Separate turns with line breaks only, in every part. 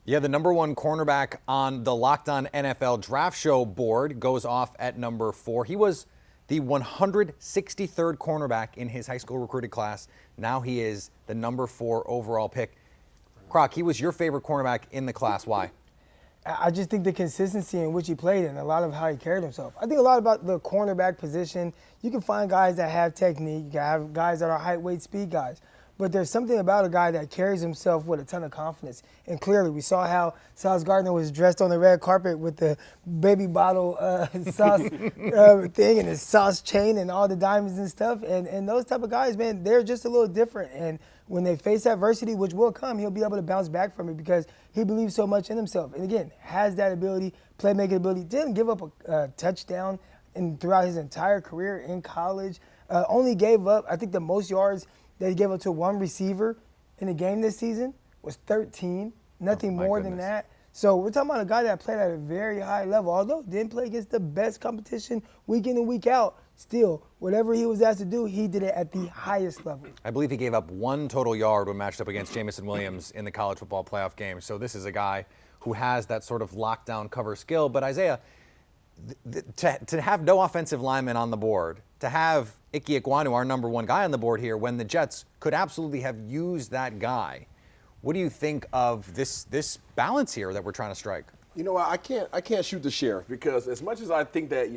Yeah, the number one cornerback on the Locked On NFL Draft Show board goes off at number 4. He was the 163rd cornerback in his high school recruited class. Now he is the number 4 overall pick. Croc, he was your favorite cornerback in the class. Why?
I just think the consistency in which he played and a lot of how he carried himself. I think a lot about the cornerback position. You can find guys that have technique. You can have guys that are height, weight, speed guys. But there's something about a guy that carries himself with a ton of confidence. And clearly, we saw how Gardner was dressed on the red carpet with the baby bottle sauce thing and his sauce chain and all the diamonds and stuff. And those type of guys, man, they're just a little different. And when they face adversity, which will come, he'll be able to bounce back from it because he believes so much in himself. And again, has that ability, playmaking ability. Didn't give up a touchdown throughout his entire career in college. Only gave up, I think, the most yards that he gave up to one receiver in the game this season was 13, nothing more than that. So we're talking about a guy that played at a very high level. Although didn't play against the best competition week in and week out, still, whatever he was asked to do, he did it at the highest level.
I believe he gave up 1 total yard when matched up against Jamison Williams in the college football playoff game. So this is a guy who has that sort of lockdown cover skill. But Isaiah, to have no offensive lineman on the board, to have Ike Ekwonu, our number 1 guy on the board here, when the Jets could absolutely have used that guy, what do you think of this balance here that we're trying to strike?
You know what, I can't shoot the sheriff because as much as I think that,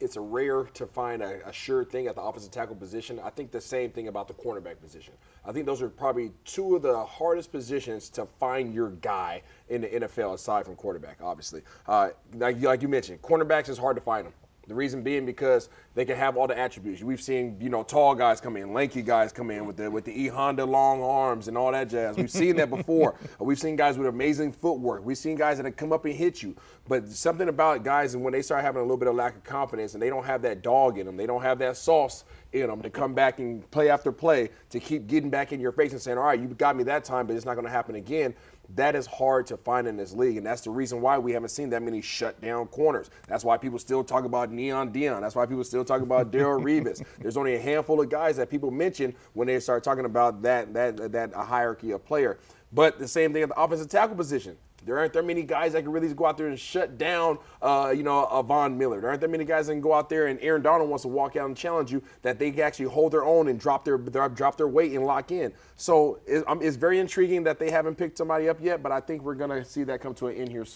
it's a rare to find a sure thing at the offensive tackle position, I think the same thing about the cornerback position. I think those are probably 2 of the hardest positions to find your guy in the NFL aside from quarterback, obviously. Like you mentioned, cornerbacks is hard to find them. The reason being because they can have all the attributes. We've seen, tall guys come in, lanky guys come in with the E Honda long arms and all that jazz. We've seen that before. We've seen guys with amazing footwork. We've seen guys that come up and hit you. But something about guys, and when they start having a little bit of lack of confidence and they don't have that dog in them, they don't have that sauce in them to come back and play after play to keep getting back in your face and saying, all right, you got me that time, but it's not going to happen again. That is hard to find in this league, and that's the reason why we haven't seen that many shut-down corners. That's why people still talk about Neon Dion. That's why people still talk about Darrell Revis. There's only a handful of guys that people mention when they start talking about that hierarchy of player. But the same thing at the offensive tackle position. There aren't that many guys that can really go out there and shut down, a Von Miller. There aren't that many guys that can go out there and Aaron Donald wants to walk out and challenge you that they can actually hold their own and drop their weight and lock in. So it's very intriguing that they haven't picked somebody up yet, but I think we're going to see that come to an end here soon.